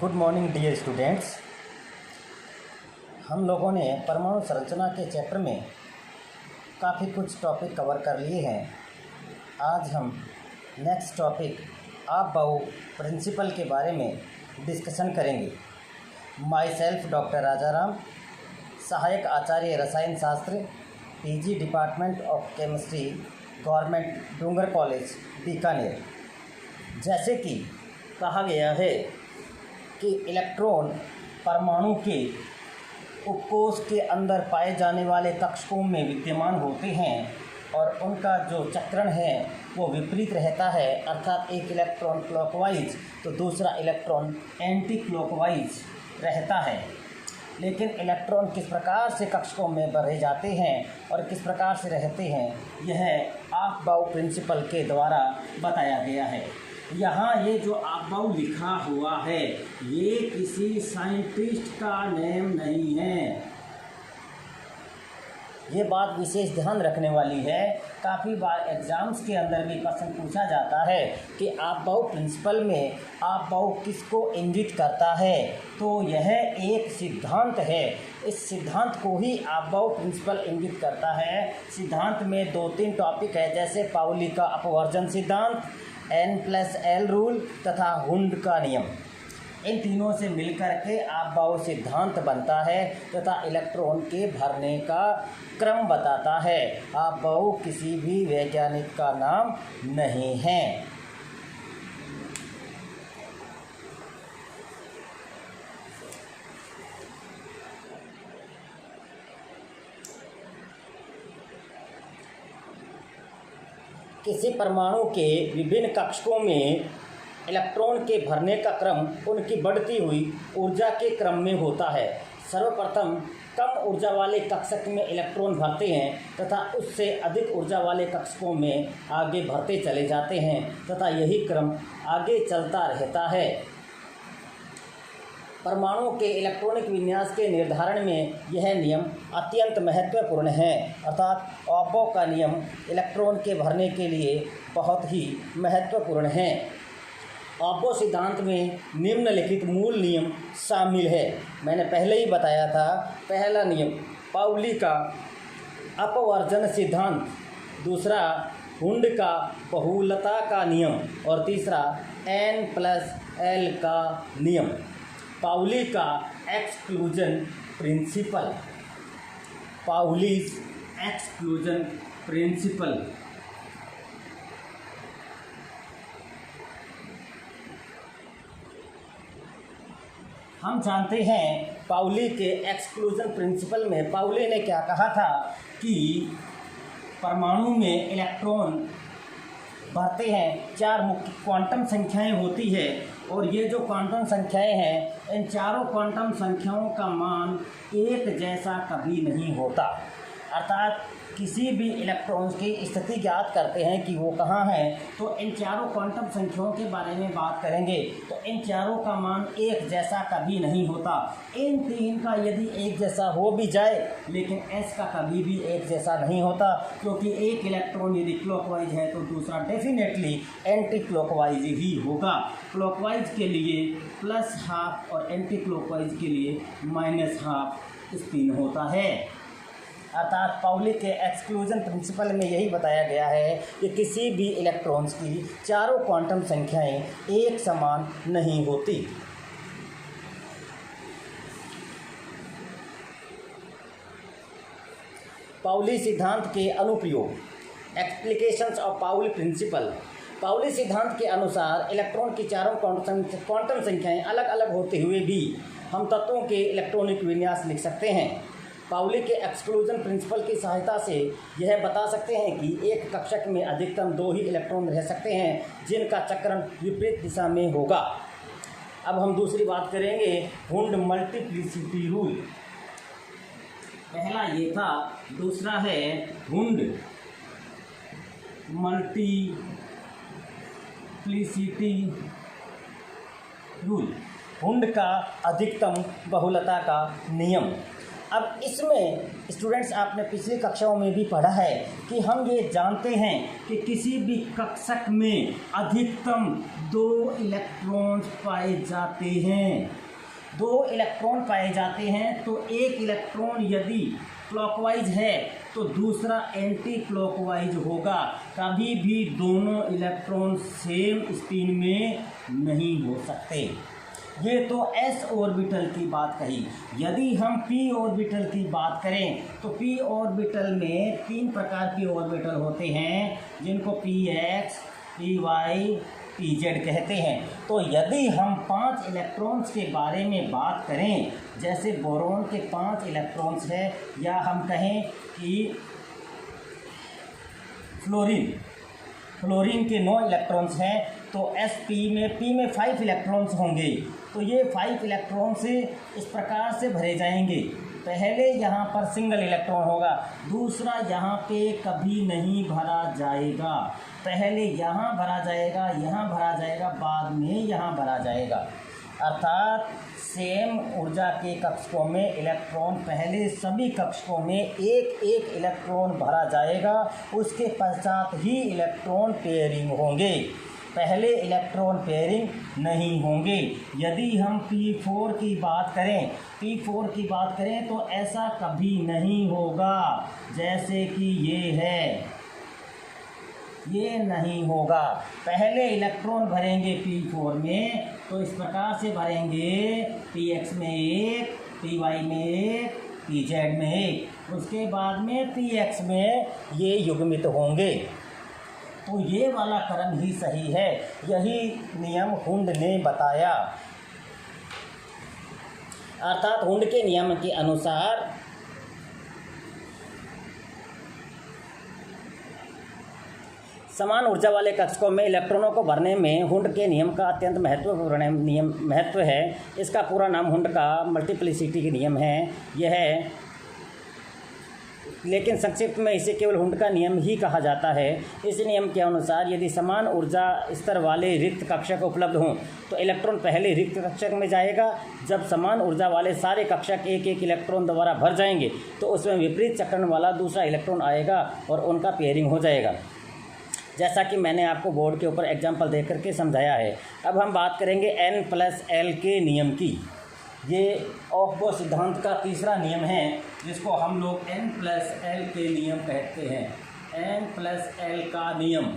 Good morning dear students. हम लोगों ने परमाणु संरचना के चैप्टर में काफ़ी कुछ टॉपिक कवर कर लिए हैं। आज हम नेक्स्ट टॉपिक आप बहु प्रिंसिपल के बारे में डिस्कशन करेंगे। माई सेल्फ डॉक्टर राजाराम, सहायक आचार्य रसायन शास्त्र, PG department of chemistry, government Dungar college Bikaner. जैसे कि कहा गया है कि इलेक्ट्रॉन परमाणु के उपकोष के अंदर पाए जाने वाले कक्षकों में विद्यमान होते हैं और उनका जो चक्रण है वो विपरीत रहता है, अर्थात एक इलेक्ट्रॉन क्लॉकवाइज तो दूसरा इलेक्ट्रॉन एंटी क्लॉकवाइज रहता है। लेकिन इलेक्ट्रॉन किस प्रकार से कक्षकों में बढ़े जाते हैं और किस प्रकार से रहते हैं, यह आफ-बाउ प्रिंसिपल के द्वारा बताया गया है। यहाँ ये जो आफ-बाउ लिखा हुआ है ये किसी साइंटिस्ट का नेम नहीं है। ये बात विशेष ध्यान रखने वाली है। काफ़ी बार एग्ज़ाम्स के अंदर भी प्रश्न पूछा जाता है कि आफ-बाउ प्रिंसिपल में आफ-बाउ किसको इंगित करता है, तो यह एक सिद्धांत है। इस सिद्धांत को ही आफ-बाउ प्रिंसिपल इंगित करता है। सिद्धांत में 2-3 टॉपिक है, जैसे पाउली का अपवर्जन सिद्धांत, N+L रूल तथा हुंड का नियम। इन तीनों से मिलकर के आफ-बाउ सिद्धांत बनता है तथा इलेक्ट्रॉन के भरने का क्रम बताता है। आफ-बाउ किसी भी वैज्ञानिक का नाम नहीं है। किसी परमाणु के विभिन्न कक्षकों में इलेक्ट्रॉन के भरने का क्रम उनकी बढ़ती हुई ऊर्जा के क्रम में होता है। सर्वप्रथम कम ऊर्जा वाले कक्षक में इलेक्ट्रॉन भरते हैं तथा उससे अधिक ऊर्जा वाले कक्षकों में आगे भरते चले जाते हैं तथा यही क्रम आगे चलता रहता है। परमाणु के इलेक्ट्रॉनिक विन्यास के निर्धारण में यह नियम अत्यंत महत्वपूर्ण है, अर्थात आफ-बाउ का नियम इलेक्ट्रॉन के भरने के लिए बहुत ही महत्वपूर्ण है। आफ-बाउ सिद्धांत में निम्नलिखित मूल नियम शामिल है। मैंने पहले ही बताया था। पहला नियम पाउली का अपवर्जन सिद्धांत, दूसरा हुंड का बहुलता का नियम और तीसरा N+L का नियम। पाउली का exclusion principle, Pauli's exclusion principle. हम जानते हैं पाउली के एक्सक्लूजन प्रिंसिपल में पाउली ने क्या कहा था कि परमाणु में इलेक्ट्रॉन भरते हैं, 4 मुख्य क्वांटम संख्याएं होती है और ये जो क्वांटम संख्याएं हैं इन चारों क्वांटम संख्याओं का मान एक जैसा कभी नहीं होता। अर्थात किसी भी इलेक्ट्रॉन्स की स्थिति ज्ञात करते हैं कि वो कहाँ है, तो इन चारों क्वांटम संख्याओं के बारे में बात करेंगे। तो इन चारों का मान एक जैसा कभी नहीं होता। इन 3 का यदि एक जैसा हो भी जाए लेकिन S का कभी भी एक जैसा नहीं होता, क्योंकि एक इलेक्ट्रॉन यदि क्लॉकवाइज है तो दूसरा डेफिनेटली एंटी क्लॉकवाइज ही होगा। क्लॉकवाइज के लिए +½ और एंटी क्लॉकवाइज के लिए -½ स्पिन होता है। अर्थात पाउली के एक्सक्लूजन प्रिंसिपल में यही बताया गया है कि किसी भी इलेक्ट्रॉन्स की चारों क्वांटम संख्याएं एक समान नहीं होती। पाउली सिद्धांत के अनुप्रयोग, applications of Pauli principle. Pauli सिद्धांत के अनुसार इलेक्ट्रॉन की चारों क्वांटम संख्याएं अलग अलग होते हुए भी हम तत्वों के इलेक्ट्रॉनिक विन्यास लिख सकते हैं। पाउली के एक्सक्लूजन प्रिंसिपल की सहायता से यह बता सकते हैं कि एक कक्षक में अधिकतम 2 ही इलेक्ट्रॉन रह सकते हैं जिनका चक्रण विपरीत दिशा में होगा। अब हम दूसरी बात करेंगे हुंड मल्टीप्लिसिटी रूल। पहला ये था, दूसरा है हुंड मल्टीप्लिसिटी रूल, हुंड का अधिकतम बहुलता का नियम। अब इसमें स्टूडेंट्स आपने पिछली कक्षाओं में भी पढ़ा है कि हम ये जानते हैं कि किसी भी कक्षक में अधिकतम 2 इलेक्ट्रॉन्स पाए जाते हैं। 2 इलेक्ट्रॉन पाए जाते हैं, तो एक इलेक्ट्रॉन यदि क्लॉकवाइज है तो दूसरा एंटी क्लॉकवाइज होगा। कभी भी दोनों इलेक्ट्रॉन सेम स्पिन में नहीं हो सकते। ये तो s ऑर्बिटल की बात कही। यदि हम p ऑर्बिटल की बात करें तो p ऑर्बिटल में 3 प्रकार के ऑर्बिटल होते हैं, जिनको px, py, pz कहते हैं। तो यदि हम 5 इलेक्ट्रॉन्स के बारे में बात करें, जैसे बोरोन के 5 इलेक्ट्रॉन्स हैं, या हम कहें कि फ्लोरीन के 9 इलेक्ट्रॉन्स हैं, तो p में 5 इलेक्ट्रॉन्स होंगे। तो ये 5 इलेक्ट्रॉन्स इस प्रकार से भरे जाएंगे। पहले यहाँ पर सिंगल इलेक्ट्रॉन होगा, दूसरा यहाँ पे कभी नहीं भरा जाएगा। पहले यहाँ भरा जाएगा, यहाँ भरा जाएगा, बाद में यहाँ भरा जाएगा। अर्थात सेम ऊर्जा के कक्षकों में इलेक्ट्रॉन पहले सभी कक्षकों में एक एक इलेक्ट्रॉन भरा जाएगा, उसके पश्चात ही इलेक्ट्रॉन पेयरिंग होंगे। पहले इलेक्ट्रॉन पेयरिंग नहीं होंगे। यदि हम P4 की बात करें तो ऐसा कभी नहीं होगा। जैसे कि ये नहीं होगा। पहले इलेक्ट्रॉन भरेंगे P4 में, तो इस प्रकार से भरेंगे Px में 1, Py में 1, Pz में 1, उसके बाद में Px में ये युग्मित होंगे। तो ये वाला क्रम ही सही है, यही नियम हुंड ने बताया। अर्थात हुंड के नियम के अनुसार समान ऊर्जा वाले कक्षकों में इलेक्ट्रॉनों को भरने में हुंड के नियम का अत्यंत महत्व है। इसका पूरा नाम हुंड का मल्टीप्लिसिटी के नियम है। यह लेकिन संक्षिप्त में इसे केवल हुंड का नियम ही कहा जाता है। इस नियम के अनुसार यदि समान ऊर्जा स्तर वाले रिक्त कक्षक उपलब्ध हों तो इलेक्ट्रॉन पहले रिक्त कक्षक में जाएगा। जब समान ऊर्जा वाले सारे कक्षक एक एक इलेक्ट्रॉन द्वारा भर जाएंगे तो उसमें विपरीत चक्रण वाला दूसरा इलेक्ट्रॉन आएगा और उनका पेयरिंग हो जाएगा, जैसा कि मैंने आपको बोर्ड के ऊपर एग्जाम्पल दे करके समझाया है। अब हम बात करेंगे N+L के नियम की। ये ऑफ-बो सिद्धांत का तीसरा नियम है, जिसको हम लोग N+L के नियम कहते हैं। N+L का नियम,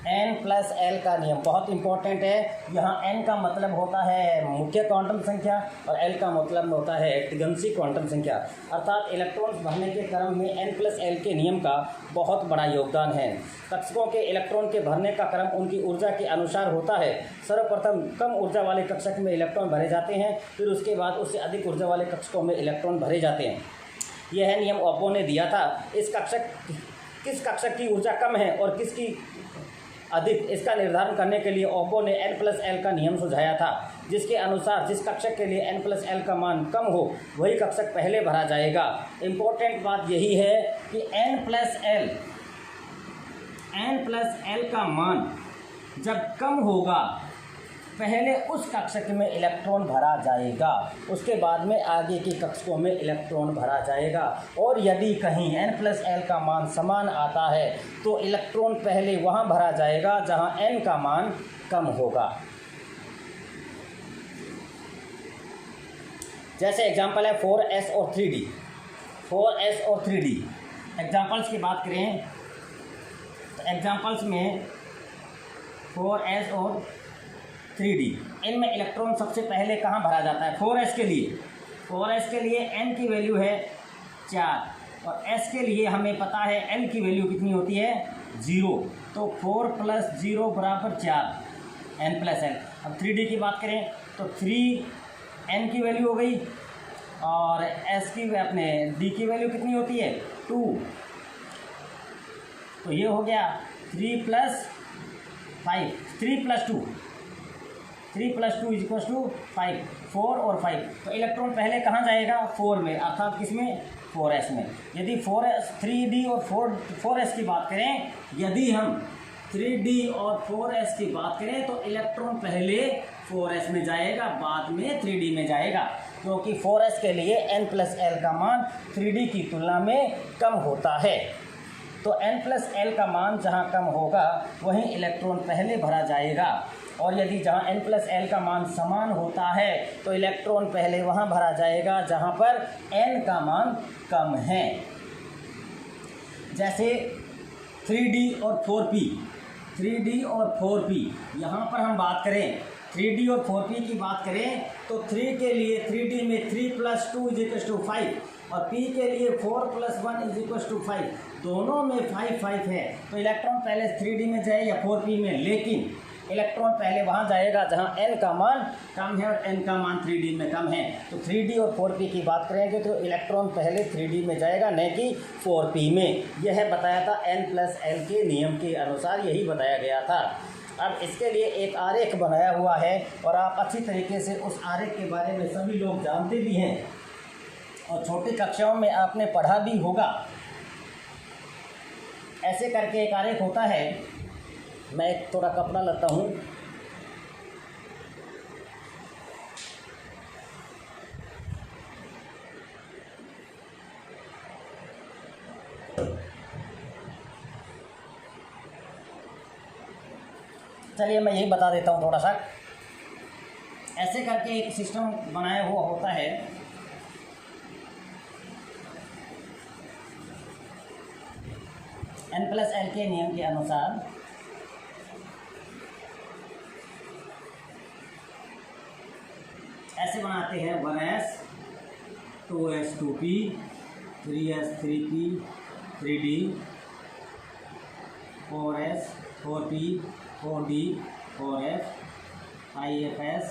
N+L का नियम बहुत इंपॉर्टेंट है। यहाँ N का मतलब होता है मुख्य क्वांटम संख्या और L का मतलब होता है तिगंशी क्वांटम संख्या। अर्थात इलेक्ट्रॉन्स भरने के क्रम में N+L के नियम का बहुत बड़ा योगदान है। कक्षकों के इलेक्ट्रॉन के भरने का क्रम उनकी ऊर्जा के अनुसार होता है। सर्वप्रथम कम ऊर्जा वाले कक्षक में इलेक्ट्रॉन भरे जाते हैं, फिर उसके बाद उससे अधिक ऊर्जा वाले कक्षकों में इलेक्ट्रॉन भरे जाते हैं। यह नियम ऑफ-बो ने दिया था। किस कक्षक की ऊर्जा कम है और किसकी अधिक, इसका निर्धारण करने के लिए ऑफ-बो ने N+L का नियम सुझाया था, जिसके अनुसार जिस कक्षक के लिए N+L का मान कम हो वही कक्षक पहले भरा जाएगा। इम्पोर्टेंट बात यही है कि N+L का मान जब कम होगा पहले उस कक्षक में इलेक्ट्रॉन भरा जाएगा, उसके बाद में आगे के कक्षकों में इलेक्ट्रॉन भरा जाएगा। और यदि कहीं N+L का मान समान आता है तो इलेक्ट्रॉन पहले वहाँ भरा जाएगा जहाँ N का मान कम होगा। जैसे एग्जांपल है 4s और 3d। 4s और 3d एग्जांपल्स की बात करें तो एग्जांपल्स में 4s और 3d, इनमें इलेक्ट्रॉन सबसे पहले कहाँ भरा जाता है? 4s के लिए n की वैल्यू है 4 और s के लिए हमें पता है l की वैल्यू कितनी होती है? 0। तो 4 + 0 = 4 N+L। अब 3d की बात करें तो 3 n की वैल्यू हो गई और s की अपने d की वैल्यू कितनी होती है? 2। तो ये हो गया 3 + 5, 3 + 2 = 5, 4 और 5। तो इलेक्ट्रॉन पहले कहाँ जाएगा? 4 में, अर्थात किसमें? 4s में। यदि 3d और 4s की बात करें, यदि हम 3d और 4s की बात करें तो इलेक्ट्रॉन पहले 4s में जाएगा, बाद में 3d में जाएगा, क्योंकि 4s के लिए n+l का मान 3d की तुलना में कम होता है। तो n+l का मान जहाँ कम होगा वहीं इलेक्ट्रॉन पहले भरा जाएगा, और यदि जहाँ n+l का मान समान होता है तो इलेक्ट्रॉन पहले वहाँ भरा जाएगा जहाँ पर n का मान कम है। जैसे 3d और 4p, 3d और 4p, यहाँ पर हम बात करें 3d और 4p की बात करें तो 3 के लिए 3d में 3 + 2 = 5 और p के लिए 4 + 1 = 5, दोनों में 5 है। तो इलेक्ट्रॉन पहले 3d में जाए या 4p में, लेकिन इलेक्ट्रॉन पहले वहाँ जाएगा जहाँ n का मान कम है और n का मान 3d में कम है। तो 3d और 4p की बात करेंगे तो इलेक्ट्रॉन पहले 3d में जाएगा, न कि 4p में। यह बताया था n+l के नियम के अनुसार, यही बताया गया था। अब इसके लिए एक आरेख बनाया हुआ है और आप अच्छी तरीके से उस आरेख के बारे में सभी लोग जानते भी हैं और छोटी कक्षाओं में आपने पढ़ा भी होगा। ऐसे करके एक आरेख होता है। मैं एक थोड़ा कपड़ा लेता हूँ। चलिए मैं यही बता देता हूँ थोड़ा सा। ऐसे करके एक सिस्टम बनाया हुआ होता है। n+l के नियम के अनुसार ऐसे बनाते हैं 1s 2s 2p 3s 3p 3d 4s 4p 4d 4f 5fs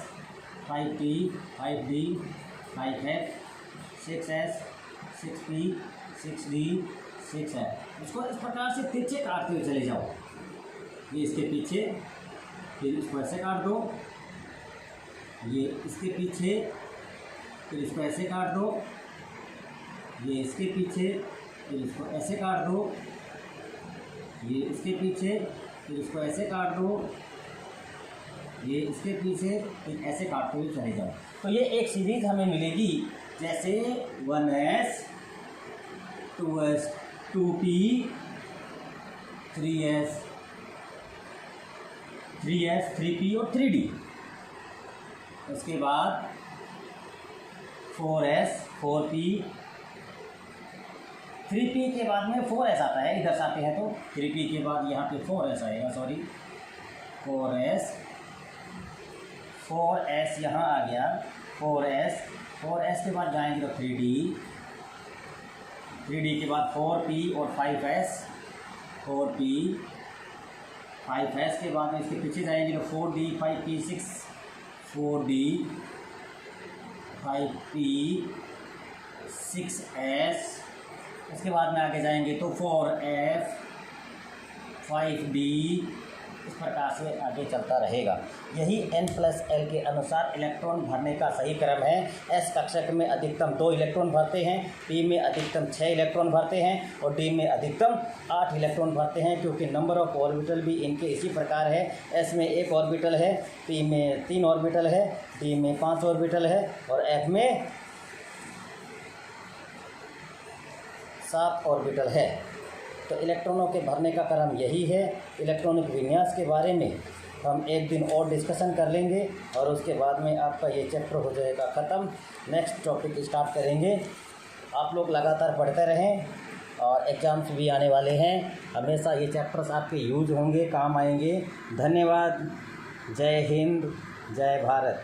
5p 5d 5f 6s 6p 6d 6f। इसको इस प्रकार से तिरछे काटते हुए चले जाओ। ये इसके पीछे, फिर इसको ऐसे काट दो, ये इसके पीछे, फिर इसको ऐसे काट दो, ये इसके पीछे, फिर इसको ऐसे काट दो, ये इसके पीछे, फिर इसको ऐसे काट दो, ये इसके पीछे, फिर ऐसे काटते हुए चले जाओ। तो ये एक सीरीज हमें मिलेगी, जैसे 1s 2s 2p 3s 3p और 3d। उसके बाद 4s 4p 3p के बाद में 4s आता है, इधर से आते हैं तो 3p के बाद यहाँ पे 4s आएगा, सॉरी 4s यहाँ आ गया 4s के बाद जाएंगे तो 3d के बाद 4p और 5s 4p 5s के बाद इसके पीछे जाएंगे तो 4d 5p 6 4d 5p 6s। उसके बाद में आगे जाएंगे तो 4f 5d, इस प्रकार से आगे चलता रहेगा। यही n+l के अनुसार इलेक्ट्रॉन भरने का सही क्रम है। s कक्षक में अधिकतम 2 इलेक्ट्रॉन भरते हैं, p में अधिकतम 6 इलेक्ट्रॉन भरते हैं और d में अधिकतम 8 इलेक्ट्रॉन भरते हैं, क्योंकि नंबर ऑफ ऑर्बिटल भी इनके इसी प्रकार है। s में 1 ऑर्बिटल है, p में 3 ऑर्बिटल है, d में 5 ऑर्बिटल है और f में 7 ऑर्बिटल है। तो इलेक्ट्रॉनों के भरने का क्रम यही है। इलेक्ट्रॉनिक विन्यास के बारे में हम एक दिन और डिस्कशन कर लेंगे और उसके बाद में आपका ये चैप्टर हो जाएगा ख़त्म। नेक्स्ट टॉपिक स्टार्ट करेंगे। आप लोग लगातार पढ़ते रहें और एग्ज़ाम्स भी आने वाले हैं। हमेशा ये चैप्टर्स आपके यूज होंगे, काम आएंगे। धन्यवाद। जय हिंद, जय भारत।